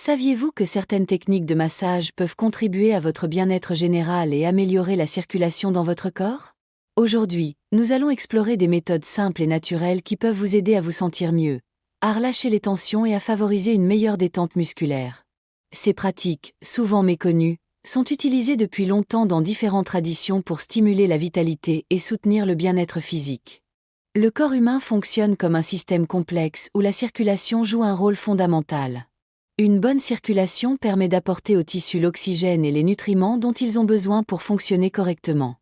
Saviez-vous que certaines techniques de massage peuvent contribuer à votre bien-être général et améliorer la circulation dans votre corps? Aujourd'hui, nous allons explorer des méthodes simples et naturelles qui peuvent vous aider à vous sentir mieux, à relâcher les tensions et à favoriser une meilleure détente musculaire. Ces pratiques, souvent méconnues, sont utilisées depuis longtemps dans différentes traditions pour stimuler la vitalité et soutenir le bien-être physique. Le corps humain fonctionne comme un système complexe où la circulation joue un rôle fondamental. Une bonne circulation permet d'apporter aux tissus l'oxygène et les nutriments dont ils ont besoin pour fonctionner correctement.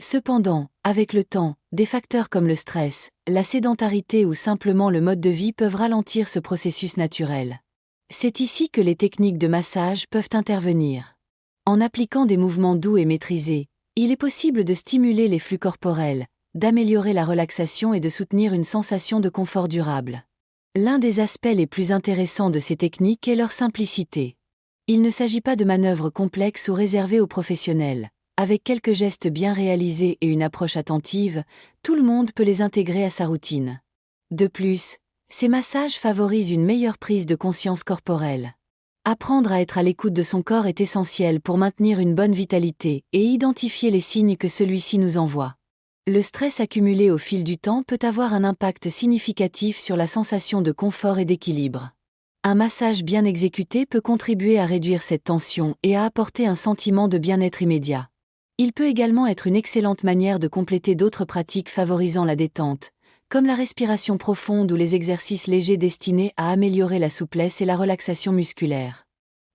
Cependant, avec le temps, des facteurs comme le stress, la sédentarité ou simplement le mode de vie peuvent ralentir ce processus naturel. C'est ici que les techniques de massage peuvent intervenir. En appliquant des mouvements doux et maîtrisés, il est possible de stimuler les flux corporels, d'améliorer la relaxation et de soutenir une sensation de confort durable. L'un des aspects les plus intéressants de ces techniques est leur simplicité. Il ne s'agit pas de manœuvres complexes ou réservées aux professionnels. Avec quelques gestes bien réalisés et une approche attentive, tout le monde peut les intégrer à sa routine. De plus, ces massages favorisent une meilleure prise de conscience corporelle. Apprendre à être à l'écoute de son corps est essentiel pour maintenir une bonne vitalité et identifier les signes que celui-ci nous envoie. Le stress accumulé au fil du temps peut avoir un impact significatif sur la sensation de confort et d'équilibre. Un massage bien exécuté peut contribuer à réduire cette tension et à apporter un sentiment de bien-être immédiat. Il peut également être une excellente manière de compléter d'autres pratiques favorisant la détente, comme la respiration profonde ou les exercices légers destinés à améliorer la souplesse et la relaxation musculaire.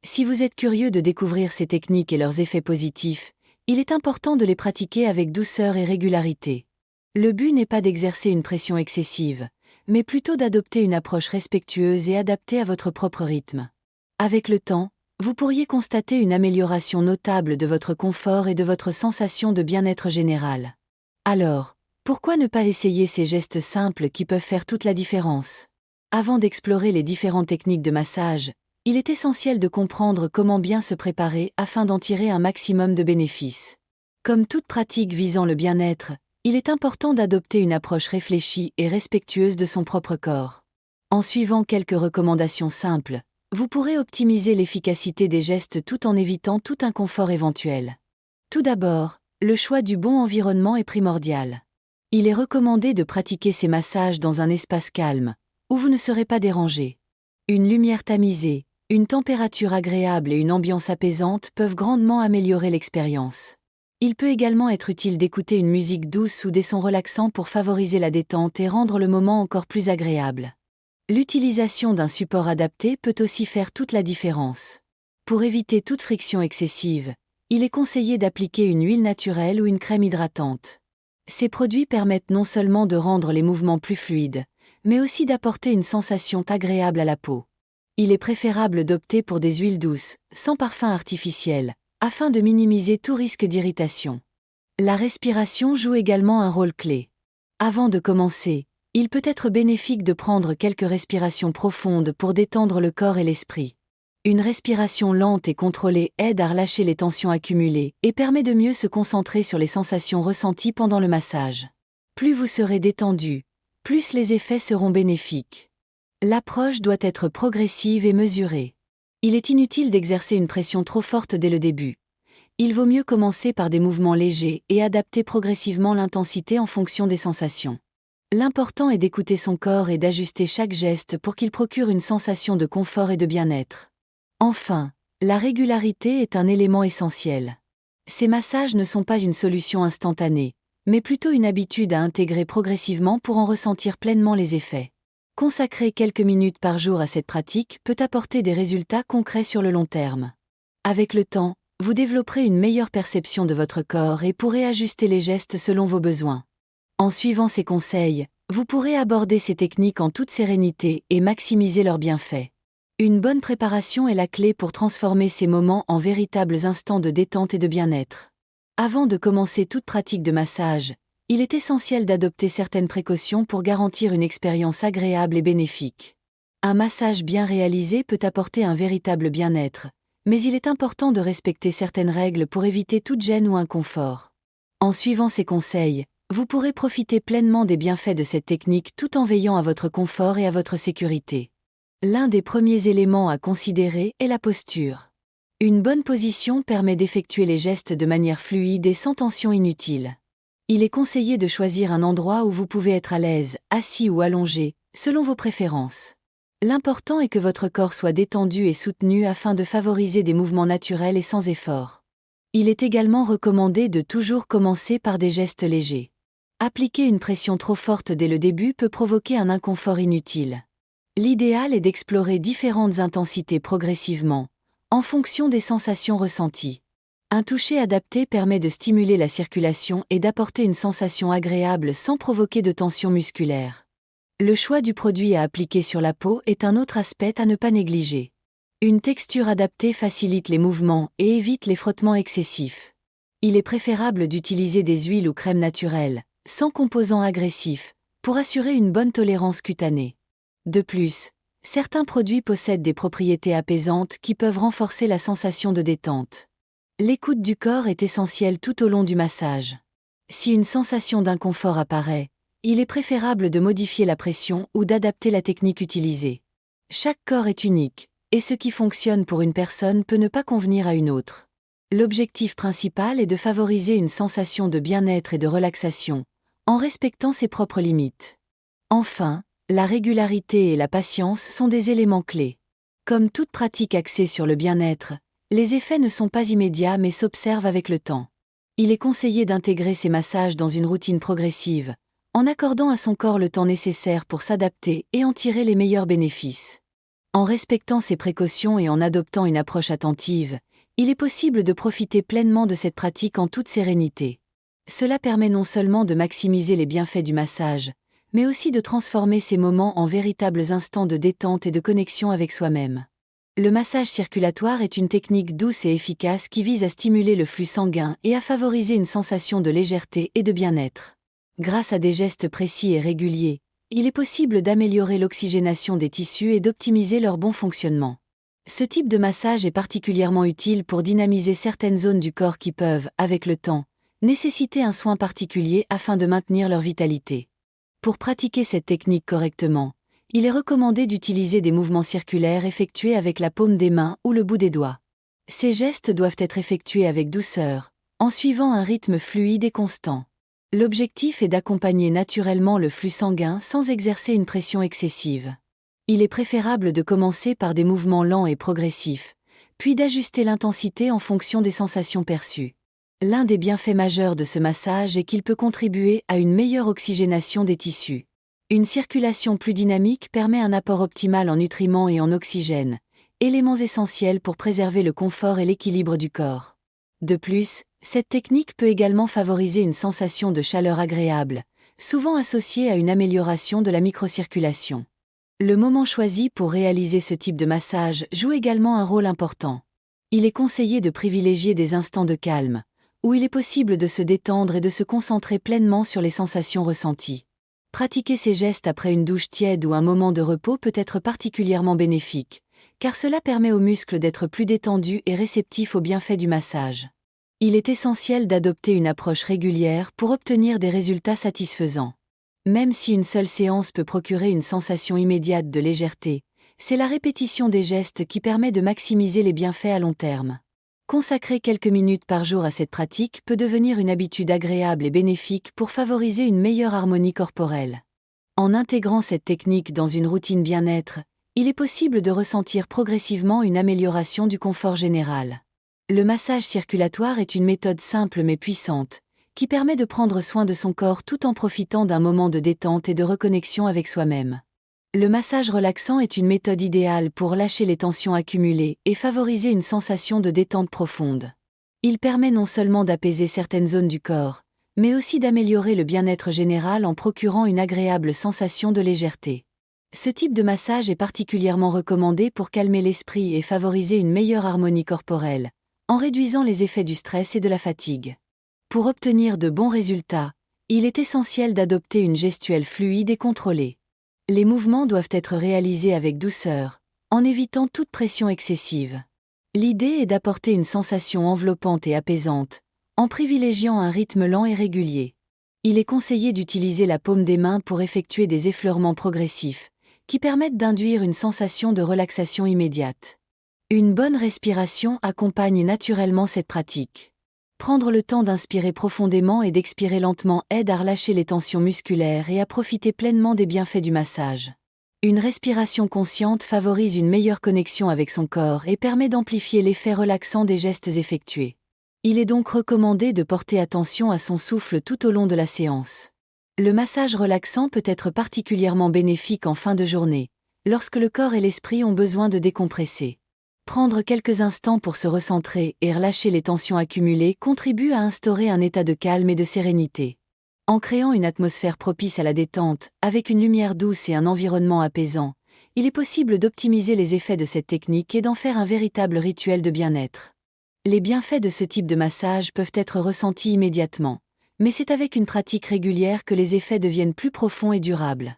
Si vous êtes curieux de découvrir ces techniques et leurs effets positifs, il est important de les pratiquer avec douceur et régularité. Le but n'est pas d'exercer une pression excessive, mais plutôt d'adopter une approche respectueuse et adaptée à votre propre rythme. Avec le temps, vous pourriez constater une amélioration notable de votre confort et de votre sensation de bien-être général. Alors, pourquoi ne pas essayer ces gestes simples qui peuvent faire toute la différence? Avant d'explorer les différentes techniques de massage, il est essentiel de comprendre comment bien se préparer afin d'en tirer un maximum de bénéfices. Comme toute pratique visant le bien-être, il est important d'adopter une approche réfléchie et respectueuse de son propre corps. En suivant quelques recommandations simples, vous pourrez optimiser l'efficacité des gestes tout en évitant tout inconfort éventuel. Tout d'abord, le choix du bon environnement est primordial. Il est recommandé de pratiquer ces massages dans un espace calme, où vous ne serez pas dérangé. Une lumière tamisée, une température agréable et une ambiance apaisante peuvent grandement améliorer l'expérience. Il peut également être utile d'écouter une musique douce ou des sons relaxants pour favoriser la détente et rendre le moment encore plus agréable. L'utilisation d'un support adapté peut aussi faire toute la différence. Pour éviter toute friction excessive, il est conseillé d'appliquer une huile naturelle ou une crème hydratante. Ces produits permettent non seulement de rendre les mouvements plus fluides, mais aussi d'apporter une sensation agréable à la peau. Il est préférable d'opter pour des huiles douces, sans parfum artificiel, afin de minimiser tout risque d'irritation. La respiration joue également un rôle clé. Avant de commencer, il peut être bénéfique de prendre quelques respirations profondes pour détendre le corps et l'esprit. Une respiration lente et contrôlée aide à relâcher les tensions accumulées et permet de mieux se concentrer sur les sensations ressenties pendant le massage. Plus vous serez détendu, plus les effets seront bénéfiques. L'approche doit être progressive et mesurée. Il est inutile d'exercer une pression trop forte dès le début. Il vaut mieux commencer par des mouvements légers et adapter progressivement l'intensité en fonction des sensations. L'important est d'écouter son corps et d'ajuster chaque geste pour qu'il procure une sensation de confort et de bien-être. Enfin, la régularité est un élément essentiel. Ces massages ne sont pas une solution instantanée, mais plutôt une habitude à intégrer progressivement pour en ressentir pleinement les effets. Consacrer quelques minutes par jour à cette pratique peut apporter des résultats concrets sur le long terme. Avec le temps, vous développerez une meilleure perception de votre corps et pourrez ajuster les gestes selon vos besoins. En suivant ces conseils, vous pourrez aborder ces techniques en toute sérénité et maximiser leurs bienfaits. Une bonne préparation est la clé pour transformer ces moments en véritables instants de détente et de bien-être. Avant de commencer toute pratique de massage, il est essentiel d'adopter certaines précautions pour garantir une expérience agréable et bénéfique. Un massage bien réalisé peut apporter un véritable bien-être, mais il est important de respecter certaines règles pour éviter toute gêne ou inconfort. En suivant ces conseils, vous pourrez profiter pleinement des bienfaits de cette technique tout en veillant à votre confort et à votre sécurité. L'un des premiers éléments à considérer est la posture. Une bonne position permet d'effectuer les gestes de manière fluide et sans tension inutile. Il est conseillé de choisir un endroit où vous pouvez être à l'aise, assis ou allongé, selon vos préférences. L'important est que votre corps soit détendu et soutenu afin de favoriser des mouvements naturels et sans effort. Il est également recommandé de toujours commencer par des gestes légers. Appliquer une pression trop forte dès le début peut provoquer un inconfort inutile. L'idéal est d'explorer différentes intensités progressivement, en fonction des sensations ressenties. Un toucher adapté permet de stimuler la circulation et d'apporter une sensation agréable sans provoquer de tension musculaire. Le choix du produit à appliquer sur la peau est un autre aspect à ne pas négliger. Une texture adaptée facilite les mouvements et évite les frottements excessifs. Il est préférable d'utiliser des huiles ou crèmes naturelles, sans composants agressifs, pour assurer une bonne tolérance cutanée. De plus, certains produits possèdent des propriétés apaisantes qui peuvent renforcer la sensation de détente. L'écoute du corps est essentielle tout au long du massage. Si une sensation d'inconfort apparaît, il est préférable de modifier la pression ou d'adapter la technique utilisée. Chaque corps est unique, et ce qui fonctionne pour une personne peut ne pas convenir à une autre. L'objectif principal est de favoriser une sensation de bien-être et de relaxation, en respectant ses propres limites. Enfin, la régularité et la patience sont des éléments clés. Comme toute pratique axée sur le bien-être, les effets ne sont pas immédiats mais s'observent avec le temps. Il est conseillé d'intégrer ces massages dans une routine progressive, en accordant à son corps le temps nécessaire pour s'adapter et en tirer les meilleurs bénéfices. En respectant ces précautions et en adoptant une approche attentive, il est possible de profiter pleinement de cette pratique en toute sérénité. Cela permet non seulement de maximiser les bienfaits du massage, mais aussi de transformer ces moments en véritables instants de détente et de connexion avec soi-même. Le massage circulatoire est une technique douce et efficace qui vise à stimuler le flux sanguin et à favoriser une sensation de légèreté et de bien-être. Grâce à des gestes précis et réguliers, il est possible d'améliorer l'oxygénation des tissus et d'optimiser leur bon fonctionnement. Ce type de massage est particulièrement utile pour dynamiser certaines zones du corps qui peuvent, avec le temps, nécessiter un soin particulier afin de maintenir leur vitalité. Pour pratiquer cette technique correctement, il est recommandé d'utiliser des mouvements circulaires effectués avec la paume des mains ou le bout des doigts. Ces gestes doivent être effectués avec douceur, en suivant un rythme fluide et constant. L'objectif est d'accompagner naturellement le flux sanguin sans exercer une pression excessive. Il est préférable de commencer par des mouvements lents et progressifs, puis d'ajuster l'intensité en fonction des sensations perçues. L'un des bienfaits majeurs de ce massage est qu'il peut contribuer à une meilleure oxygénation des tissus. Une circulation plus dynamique permet un apport optimal en nutriments et en oxygène, éléments essentiels pour préserver le confort et l'équilibre du corps. De plus, cette technique peut également favoriser une sensation de chaleur agréable, souvent associée à une amélioration de la microcirculation. Le moment choisi pour réaliser ce type de massage joue également un rôle important. Il est conseillé de privilégier des instants de calme, où il est possible de se détendre et de se concentrer pleinement sur les sensations ressenties. Pratiquer ces gestes après une douche tiède ou un moment de repos peut être particulièrement bénéfique, car cela permet aux muscles d'être plus détendus et réceptifs aux bienfaits du massage. Il est essentiel d'adopter une approche régulière pour obtenir des résultats satisfaisants. Même si une seule séance peut procurer une sensation immédiate de légèreté, c'est la répétition des gestes qui permet de maximiser les bienfaits à long terme. Consacrer quelques minutes par jour à cette pratique peut devenir une habitude agréable et bénéfique pour favoriser une meilleure harmonie corporelle. En intégrant cette technique dans une routine bien-être, il est possible de ressentir progressivement une amélioration du confort général. Le massage circulatoire est une méthode simple mais puissante, qui permet de prendre soin de son corps tout en profitant d'un moment de détente et de reconnexion avec soi-même. Le massage relaxant est une méthode idéale pour lâcher les tensions accumulées et favoriser une sensation de détente profonde. Il permet non seulement d'apaiser certaines zones du corps, mais aussi d'améliorer le bien-être général en procurant une agréable sensation de légèreté. Ce type de massage est particulièrement recommandé pour calmer l'esprit et favoriser une meilleure harmonie corporelle, en réduisant les effets du stress et de la fatigue. Pour obtenir de bons résultats, il est essentiel d'adopter une gestuelle fluide et contrôlée. Les mouvements doivent être réalisés avec douceur, en évitant toute pression excessive. L'idée est d'apporter une sensation enveloppante et apaisante, en privilégiant un rythme lent et régulier. Il est conseillé d'utiliser la paume des mains pour effectuer des effleurements progressifs, qui permettent d'induire une sensation de relaxation immédiate. Une bonne respiration accompagne naturellement cette pratique. Prendre le temps d'inspirer profondément et d'expirer lentement aide à relâcher les tensions musculaires et à profiter pleinement des bienfaits du massage. Une respiration consciente favorise une meilleure connexion avec son corps et permet d'amplifier l'effet relaxant des gestes effectués. Il est donc recommandé de porter attention à son souffle tout au long de la séance. Le massage relaxant peut être particulièrement bénéfique en fin de journée, lorsque le corps et l'esprit ont besoin de décompresser. Prendre quelques instants pour se recentrer et relâcher les tensions accumulées contribue à instaurer un état de calme et de sérénité. En créant une atmosphère propice à la détente, avec une lumière douce et un environnement apaisant, il est possible d'optimiser les effets de cette technique et d'en faire un véritable rituel de bien-être. Les bienfaits de ce type de massage peuvent être ressentis immédiatement, mais c'est avec une pratique régulière que les effets deviennent plus profonds et durables.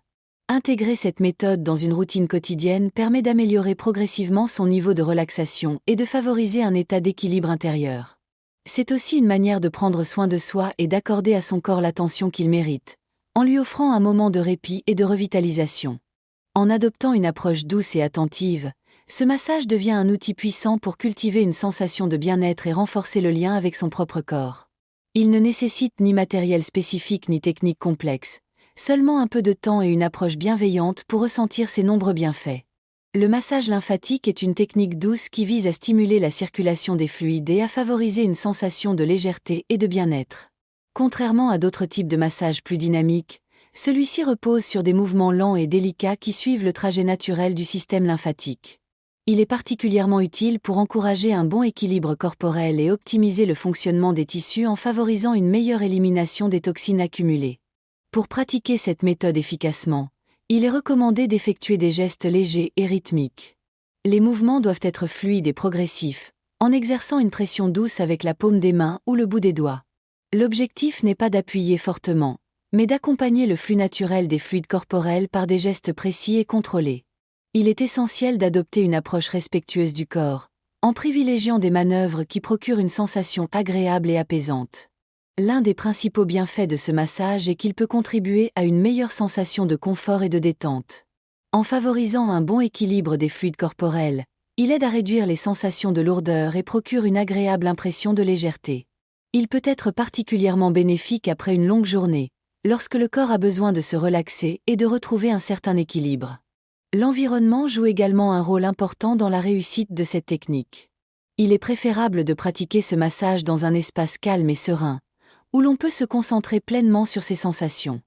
Intégrer cette méthode dans une routine quotidienne permet d'améliorer progressivement son niveau de relaxation et de favoriser un état d'équilibre intérieur. C'est aussi une manière de prendre soin de soi et d'accorder à son corps l'attention qu'il mérite, en lui offrant un moment de répit et de revitalisation. En adoptant une approche douce et attentive, ce massage devient un outil puissant pour cultiver une sensation de bien-être et renforcer le lien avec son propre corps. Il ne nécessite ni matériel spécifique ni technique complexe, seulement un peu de temps et une approche bienveillante pour ressentir ses nombreux bienfaits. Le massage lymphatique est une technique douce qui vise à stimuler la circulation des fluides et à favoriser une sensation de légèreté et de bien-être. Contrairement à d'autres types de massages plus dynamiques, celui-ci repose sur des mouvements lents et délicats qui suivent le trajet naturel du système lymphatique. Il est particulièrement utile pour encourager un bon équilibre corporel et optimiser le fonctionnement des tissus en favorisant une meilleure élimination des toxines accumulées. Pour pratiquer cette méthode efficacement, il est recommandé d'effectuer des gestes légers et rythmiques. Les mouvements doivent être fluides et progressifs, en exerçant une pression douce avec la paume des mains ou le bout des doigts. L'objectif n'est pas d'appuyer fortement, mais d'accompagner le flux naturel des fluides corporels par des gestes précis et contrôlés. Il est essentiel d'adopter une approche respectueuse du corps, en privilégiant des manœuvres qui procurent une sensation agréable et apaisante. L'un des principaux bienfaits de ce massage est qu'il peut contribuer à une meilleure sensation de confort et de détente. En favorisant un bon équilibre des fluides corporels, il aide à réduire les sensations de lourdeur et procure une agréable impression de légèreté. Il peut être particulièrement bénéfique après une longue journée, lorsque le corps a besoin de se relaxer et de retrouver un certain équilibre. L'environnement joue également un rôle important dans la réussite de cette technique. Il est préférable de pratiquer ce massage dans un espace calme et serein, où l'on peut se concentrer pleinement sur ses sensations.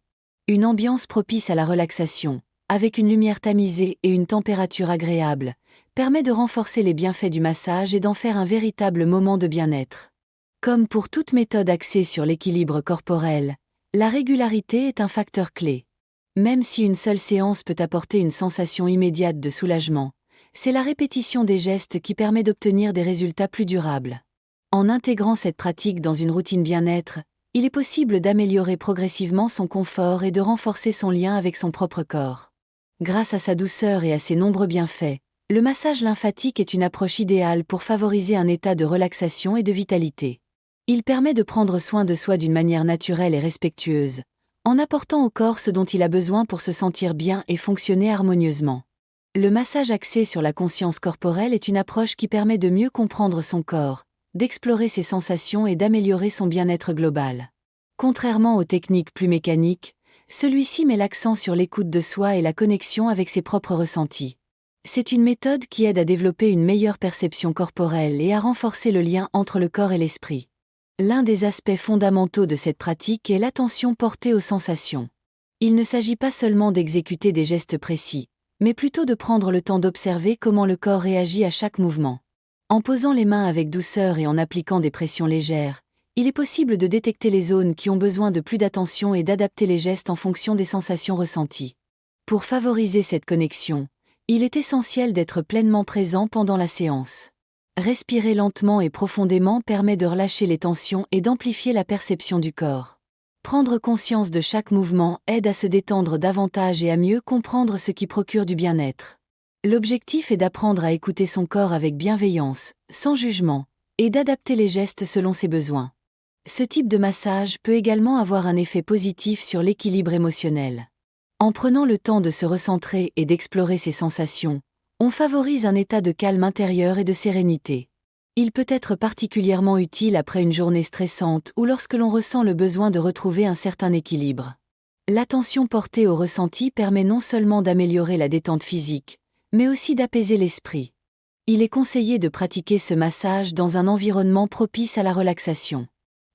Une ambiance propice à la relaxation, avec une lumière tamisée et une température agréable, permet de renforcer les bienfaits du massage et d'en faire un véritable moment de bien-être. Comme pour toute méthode axée sur l'équilibre corporel, la régularité est un facteur clé. Même si une seule séance peut apporter une sensation immédiate de soulagement, c'est la répétition des gestes qui permet d'obtenir des résultats plus durables. En intégrant cette pratique dans une routine bien-être, il est possible d'améliorer progressivement son confort et de renforcer son lien avec son propre corps. Grâce à sa douceur et à ses nombreux bienfaits, le massage lymphatique est une approche idéale pour favoriser un état de relaxation et de vitalité. Il permet de prendre soin de soi d'une manière naturelle et respectueuse, en apportant au corps ce dont il a besoin pour se sentir bien et fonctionner harmonieusement. Le massage axé sur la conscience corporelle est une approche qui permet de mieux comprendre son corps, d'explorer ses sensations et d'améliorer son bien-être global. Contrairement aux techniques plus mécaniques, celui-ci met l'accent sur l'écoute de soi et la connexion avec ses propres ressentis. C'est une méthode qui aide à développer une meilleure perception corporelle et à renforcer le lien entre le corps et l'esprit. L'un des aspects fondamentaux de cette pratique est l'attention portée aux sensations. Il ne s'agit pas seulement d'exécuter des gestes précis, mais plutôt de prendre le temps d'observer comment le corps réagit à chaque mouvement. En posant les mains avec douceur et en appliquant des pressions légères, il est possible de détecter les zones qui ont besoin de plus d'attention et d'adapter les gestes en fonction des sensations ressenties. Pour favoriser cette connexion, il est essentiel d'être pleinement présent pendant la séance. Respirer lentement et profondément permet de relâcher les tensions et d'amplifier la perception du corps. Prendre conscience de chaque mouvement aide à se détendre davantage et à mieux comprendre ce qui procure du bien-être. L'objectif est d'apprendre à écouter son corps avec bienveillance, sans jugement, et d'adapter les gestes selon ses besoins. Ce type de massage peut également avoir un effet positif sur l'équilibre émotionnel. En prenant le temps de se recentrer et d'explorer ses sensations, on favorise un état de calme intérieur et de sérénité. Il peut être particulièrement utile après une journée stressante ou lorsque l'on ressent le besoin de retrouver un certain équilibre. L'attention portée au ressenti permet non seulement d'améliorer la détente physique, mais aussi d'apaiser l'esprit. Il est conseillé de pratiquer ce massage dans un environnement propice à la relaxation.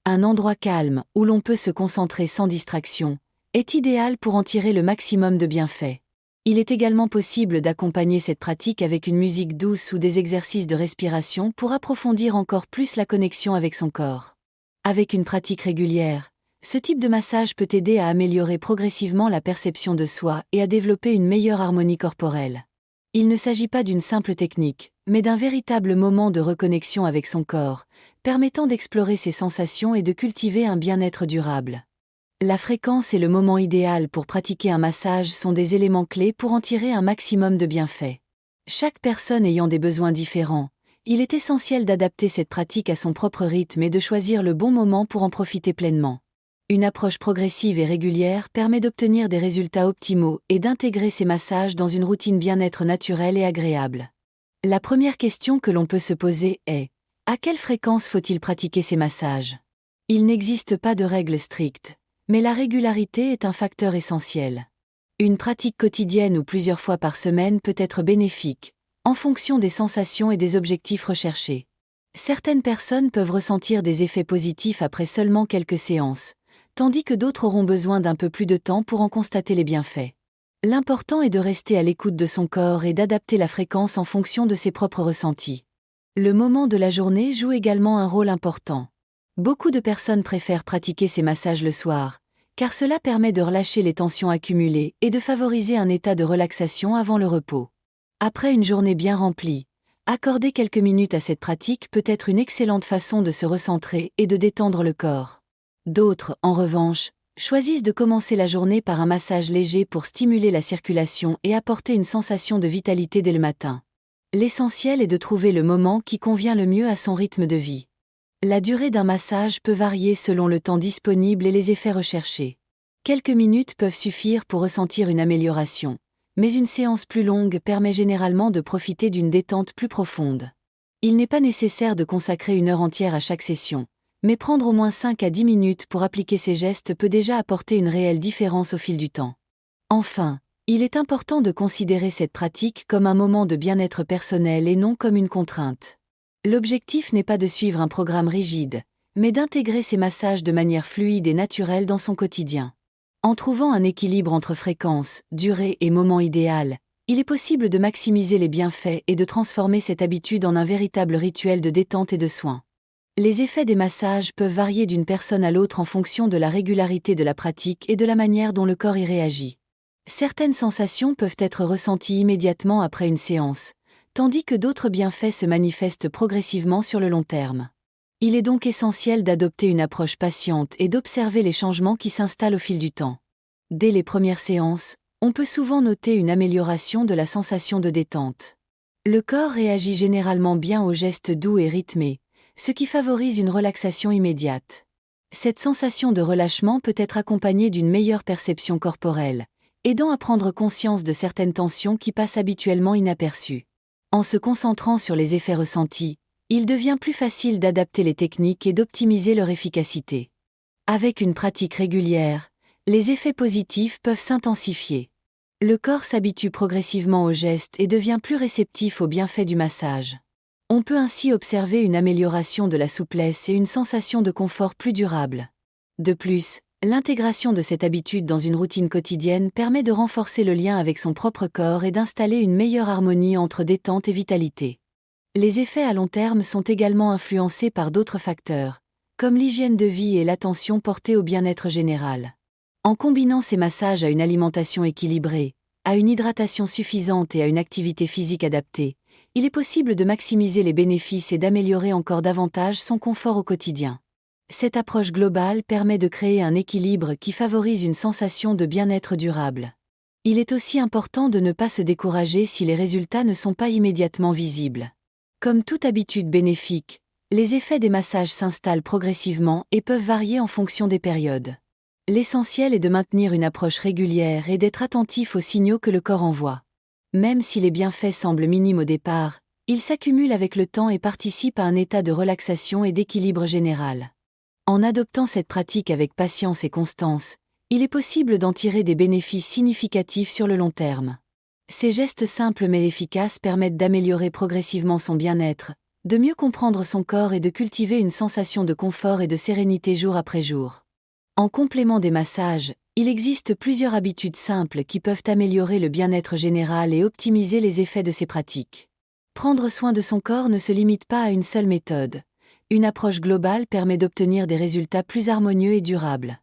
Un endroit calme, où l'on peut se concentrer sans distraction, est idéal pour en tirer le maximum de bienfaits. Il est également possible d'accompagner cette pratique avec une musique douce ou des exercices de respiration pour approfondir encore plus la connexion avec son corps. Avec une pratique régulière, ce type de massage peut aider à améliorer progressivement la perception de soi et à développer une meilleure harmonie corporelle. Il ne s'agit pas d'une simple technique, mais d'un véritable moment de reconnexion avec son corps, permettant d'explorer ses sensations et de cultiver un bien-être durable. La fréquence et le moment idéal pour pratiquer un massage sont des éléments clés pour en tirer un maximum de bienfaits. Chaque personne ayant des besoins différents, il est essentiel d'adapter cette pratique à son propre rythme et de choisir le bon moment pour en profiter pleinement. Une approche progressive et régulière permet d'obtenir des résultats optimaux et d'intégrer ces massages dans une routine bien-être naturelle et agréable. La première question que l'on peut se poser est: à quelle fréquence faut-il pratiquer ces massages? Il n'existe pas de règle stricte, mais la régularité est un facteur essentiel. Une pratique quotidienne ou plusieurs fois par semaine peut être bénéfique, en fonction des sensations et des objectifs recherchés. Certaines personnes peuvent ressentir des effets positifs après seulement quelques séances, tandis que d'autres auront besoin d'un peu plus de temps pour en constater les bienfaits. L'important est de rester à l'écoute de son corps et d'adapter la fréquence en fonction de ses propres ressentis. Le moment de la journée joue également un rôle important. Beaucoup de personnes préfèrent pratiquer ces massages le soir, car cela permet de relâcher les tensions accumulées et de favoriser un état de relaxation avant le repos. Après une journée bien remplie, accorder quelques minutes à cette pratique peut être une excellente façon de se recentrer et de détendre le corps. D'autres, en revanche, choisissent de commencer la journée par un massage léger pour stimuler la circulation et apporter une sensation de vitalité dès le matin. L'essentiel est de trouver le moment qui convient le mieux à son rythme de vie. La durée d'un massage peut varier selon le temps disponible et les effets recherchés. Quelques minutes peuvent suffire pour ressentir une amélioration, mais une séance plus longue permet généralement de profiter d'une détente plus profonde. Il n'est pas nécessaire de consacrer une heure entière à chaque session, mais prendre au moins 5 à 10 minutes pour appliquer ces gestes peut déjà apporter une réelle différence au fil du temps. Enfin, il est important de considérer cette pratique comme un moment de bien-être personnel et non comme une contrainte. L'objectif n'est pas de suivre un programme rigide, mais d'intégrer ces massages de manière fluide et naturelle dans son quotidien. En trouvant un équilibre entre fréquence, durée et moment idéal, il est possible de maximiser les bienfaits et de transformer cette habitude en un véritable rituel de détente et de soins. Les effets des massages peuvent varier d'une personne à l'autre en fonction de la régularité de la pratique et de la manière dont le corps y réagit. Certaines sensations peuvent être ressenties immédiatement après une séance, tandis que d'autres bienfaits se manifestent progressivement sur le long terme. Il est donc essentiel d'adopter une approche patiente et d'observer les changements qui s'installent au fil du temps. Dès les premières séances, on peut souvent noter une amélioration de la sensation de détente. Le corps réagit généralement bien aux gestes doux et rythmés, ce qui favorise une relaxation immédiate. Cette sensation de relâchement peut être accompagnée d'une meilleure perception corporelle, aidant à prendre conscience de certaines tensions qui passent habituellement inaperçues. En se concentrant sur les effets ressentis, il devient plus facile d'adapter les techniques et d'optimiser leur efficacité. Avec une pratique régulière, les effets positifs peuvent s'intensifier. Le corps s'habitue progressivement aux gestes et devient plus réceptif aux bienfaits du massage. On peut ainsi observer une amélioration de la souplesse et une sensation de confort plus durable. De plus, l'intégration de cette habitude dans une routine quotidienne permet de renforcer le lien avec son propre corps et d'installer une meilleure harmonie entre détente et vitalité. Les effets à long terme sont également influencés par d'autres facteurs, comme l'hygiène de vie et l'attention portée au bien-être général. En combinant ces massages à une alimentation équilibrée, à une hydratation suffisante et à une activité physique adaptée, il est possible de maximiser les bénéfices et d'améliorer encore davantage son confort au quotidien. Cette approche globale permet de créer un équilibre qui favorise une sensation de bien-être durable. Il est aussi important de ne pas se décourager si les résultats ne sont pas immédiatement visibles. Comme toute habitude bénéfique, les effets des massages s'installent progressivement et peuvent varier en fonction des périodes. L'essentiel est de maintenir une approche régulière et d'être attentif aux signaux que le corps envoie. Même si les bienfaits semblent minimes au départ, ils s'accumulent avec le temps et participent à un état de relaxation et d'équilibre général. En adoptant cette pratique avec patience et constance, il est possible d'en tirer des bénéfices significatifs sur le long terme. Ces gestes simples mais efficaces permettent d'améliorer progressivement son bien-être, de mieux comprendre son corps et de cultiver une sensation de confort et de sérénité jour après jour. En complément des massages, il existe plusieurs habitudes simples qui peuvent améliorer le bien-être général et optimiser les effets de ces pratiques. Prendre soin de son corps ne se limite pas à une seule méthode. Une approche globale permet d'obtenir des résultats plus harmonieux et durables.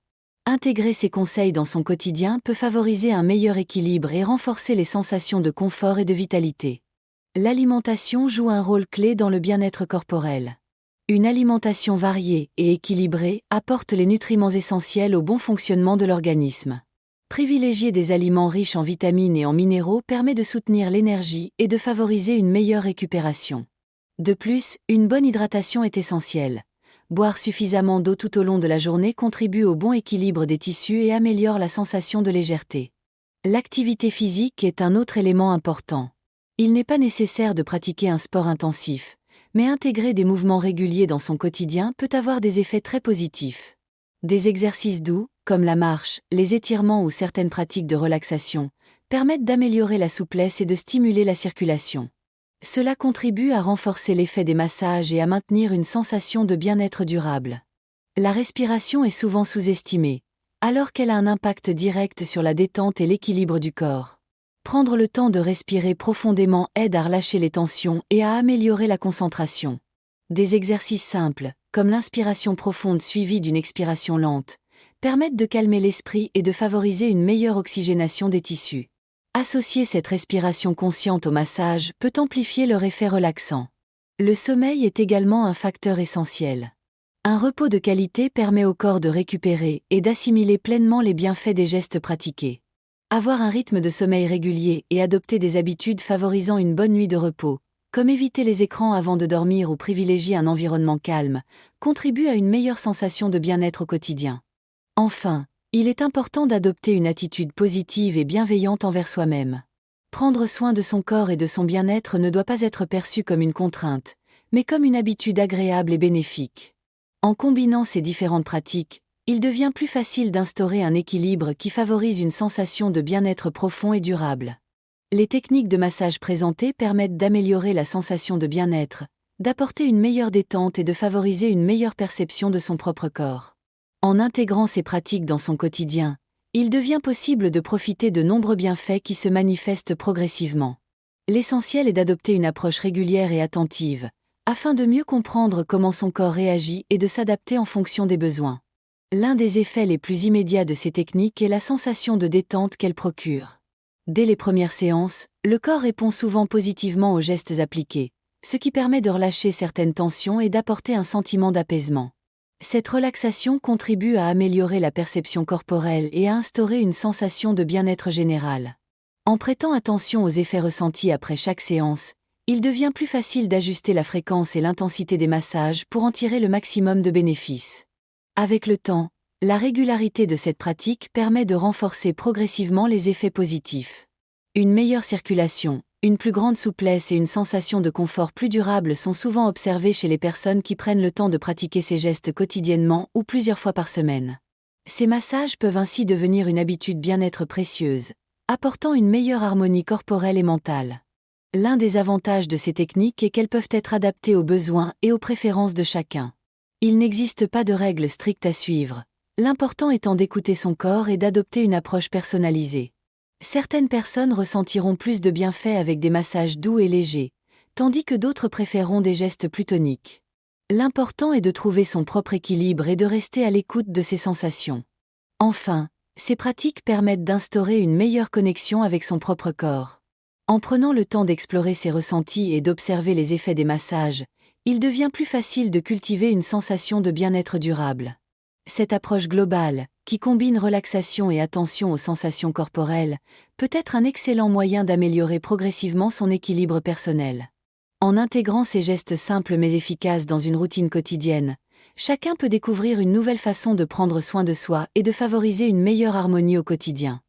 Intégrer ces conseils dans son quotidien peut favoriser un meilleur équilibre et renforcer les sensations de confort et de vitalité. L'alimentation joue un rôle clé dans le bien-être corporel. Une alimentation variée et équilibrée apporte les nutriments essentiels au bon fonctionnement de l'organisme. Privilégier des aliments riches en vitamines et en minéraux permet de soutenir l'énergie et de favoriser une meilleure récupération. De plus, une bonne hydratation est essentielle. Boire suffisamment d'eau tout au long de la journée contribue au bon équilibre des tissus et améliore la sensation de légèreté. L'activité physique est un autre élément important. Il n'est pas nécessaire de pratiquer un sport intensif, mais intégrer des mouvements réguliers dans son quotidien peut avoir des effets très positifs. Des exercices doux, comme la marche, les étirements ou certaines pratiques de relaxation, permettent d'améliorer la souplesse et de stimuler la circulation. Cela contribue à renforcer l'effet des massages et à maintenir une sensation de bien-être durable. La respiration est souvent sous-estimée, alors qu'elle a un impact direct sur la détente et l'équilibre du corps. Prendre le temps de respirer profondément aide à relâcher les tensions et à améliorer la concentration. Des exercices simples, comme l'inspiration profonde suivie d'une expiration lente, permettent de calmer l'esprit et de favoriser une meilleure oxygénation des tissus. Associer cette respiration consciente au massage peut amplifier leur effet relaxant. Le sommeil est également un facteur essentiel. Un repos de qualité permet au corps de récupérer et d'assimiler pleinement les bienfaits des gestes pratiqués. Avoir un rythme de sommeil régulier et adopter des habitudes favorisant une bonne nuit de repos, comme éviter les écrans avant de dormir ou privilégier un environnement calme, contribue à une meilleure sensation de bien-être au quotidien. Enfin, il est important d'adopter une attitude positive et bienveillante envers soi-même. Prendre soin de son corps et de son bien-être ne doit pas être perçu comme une contrainte, mais comme une habitude agréable et bénéfique. En combinant ces différentes pratiques, il devient plus facile d'instaurer un équilibre qui favorise une sensation de bien-être profond et durable. Les techniques de massage présentées permettent d'améliorer la sensation de bien-être, d'apporter une meilleure détente et de favoriser une meilleure perception de son propre corps. En intégrant ces pratiques dans son quotidien, il devient possible de profiter de nombreux bienfaits qui se manifestent progressivement. L'essentiel est d'adopter une approche régulière et attentive, afin de mieux comprendre comment son corps réagit et de s'adapter en fonction des besoins. L'un des effets les plus immédiats de ces techniques est la sensation de détente qu'elles procurent. Dès les premières séances, le corps répond souvent positivement aux gestes appliqués, ce qui permet de relâcher certaines tensions et d'apporter un sentiment d'apaisement. Cette relaxation contribue à améliorer la perception corporelle et à instaurer une sensation de bien-être général. En prêtant attention aux effets ressentis après chaque séance, il devient plus facile d'ajuster la fréquence et l'intensité des massages pour en tirer le maximum de bénéfices. Avec le temps, la régularité de cette pratique permet de renforcer progressivement les effets positifs. Une meilleure circulation, une plus grande souplesse et une sensation de confort plus durable sont souvent observées chez les personnes qui prennent le temps de pratiquer ces gestes quotidiennement ou plusieurs fois par semaine. Ces massages peuvent ainsi devenir une habitude bien-être précieuse, apportant une meilleure harmonie corporelle et mentale. L'un des avantages de ces techniques est qu'elles peuvent être adaptées aux besoins et aux préférences de chacun. Il n'existe pas de règles strictes à suivre, l'important étant d'écouter son corps et d'adopter une approche personnalisée. Certaines personnes ressentiront plus de bienfaits avec des massages doux et légers, tandis que d'autres préféreront des gestes plus toniques. L'important est de trouver son propre équilibre et de rester à l'écoute de ses sensations. Enfin, ces pratiques permettent d'instaurer une meilleure connexion avec son propre corps. En prenant le temps d'explorer ses ressentis et d'observer les effets des massages, il devient plus facile de cultiver une sensation de bien-être durable. Cette approche globale, qui combine relaxation et attention aux sensations corporelles, peut être un excellent moyen d'améliorer progressivement son équilibre personnel. En intégrant ces gestes simples mais efficaces dans une routine quotidienne, Chacun peut découvrir une nouvelle façon de prendre soin de soi et de favoriser une meilleure harmonie au quotidien.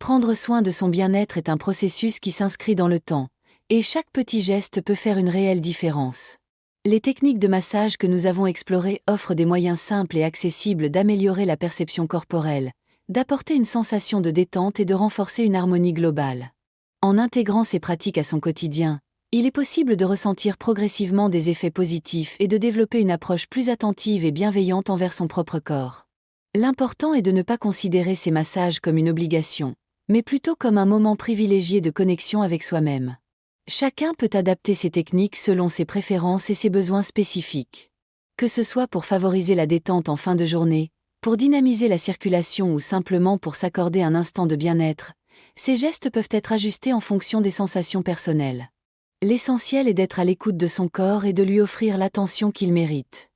Prendre soin de son bien-être est un processus qui s'inscrit dans le temps, et chaque petit geste peut faire une réelle différence. Les techniques de massage que nous avons explorées offrent des moyens simples et accessibles d'améliorer la perception corporelle, d'apporter une sensation de détente et de renforcer une harmonie globale. En intégrant ces pratiques à son quotidien, il est possible de ressentir progressivement des effets positifs et de développer une approche plus attentive et bienveillante envers son propre corps. L'important est de ne pas considérer ces massages comme une obligation, mais plutôt comme un moment privilégié de connexion avec soi-même. Chacun peut adapter ces techniques selon ses préférences et ses besoins spécifiques. Que ce soit pour favoriser la détente en fin de journée, pour dynamiser la circulation ou simplement pour s'accorder un instant de bien-être, ces gestes peuvent être ajustés en fonction des sensations personnelles. L'essentiel est d'être à l'écoute de son corps et de lui offrir l'attention qu'il mérite.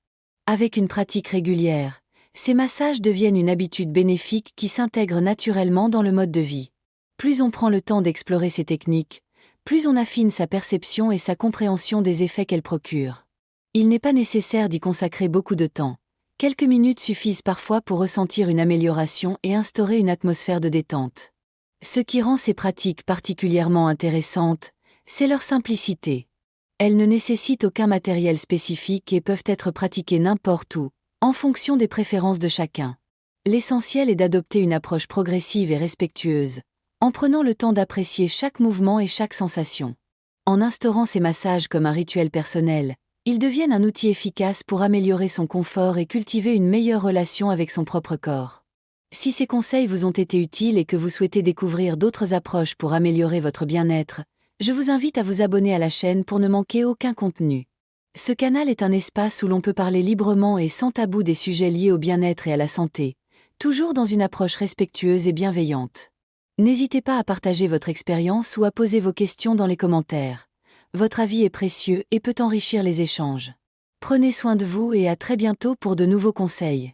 Avec une pratique régulière, ces massages deviennent une habitude bénéfique qui s'intègre naturellement dans le mode de vie. Plus on prend le temps d'explorer ces techniques, plus on affine sa perception et sa compréhension des effets qu'elles procurent. Il n'est pas nécessaire d'y consacrer beaucoup de temps. Quelques minutes suffisent parfois pour ressentir une amélioration et instaurer une atmosphère de détente. Ce qui rend ces pratiques particulièrement intéressantes, c'est leur simplicité. Elles ne nécessitent aucun matériel spécifique et peuvent être pratiquées n'importe où, en fonction des préférences de chacun. L'essentiel est d'adopter une approche progressive et respectueuse, en prenant le temps d'apprécier chaque mouvement et chaque sensation. En instaurant ces massages comme un rituel personnel, ils deviennent un outil efficace pour améliorer son confort et cultiver une meilleure relation avec son propre corps. Si ces conseils vous ont été utiles et que vous souhaitez découvrir d'autres approches pour améliorer votre bien-être, je vous invite à vous abonner à la chaîne pour ne manquer aucun contenu. Ce canal est un espace où l'on peut parler librement et sans tabou des sujets liés au bien-être et à la santé, toujours dans une approche respectueuse et bienveillante. N'hésitez pas à partager votre expérience ou à poser vos questions dans les commentaires. Votre avis est précieux et peut enrichir les échanges. Prenez soin de vous et à très bientôt pour de nouveaux conseils.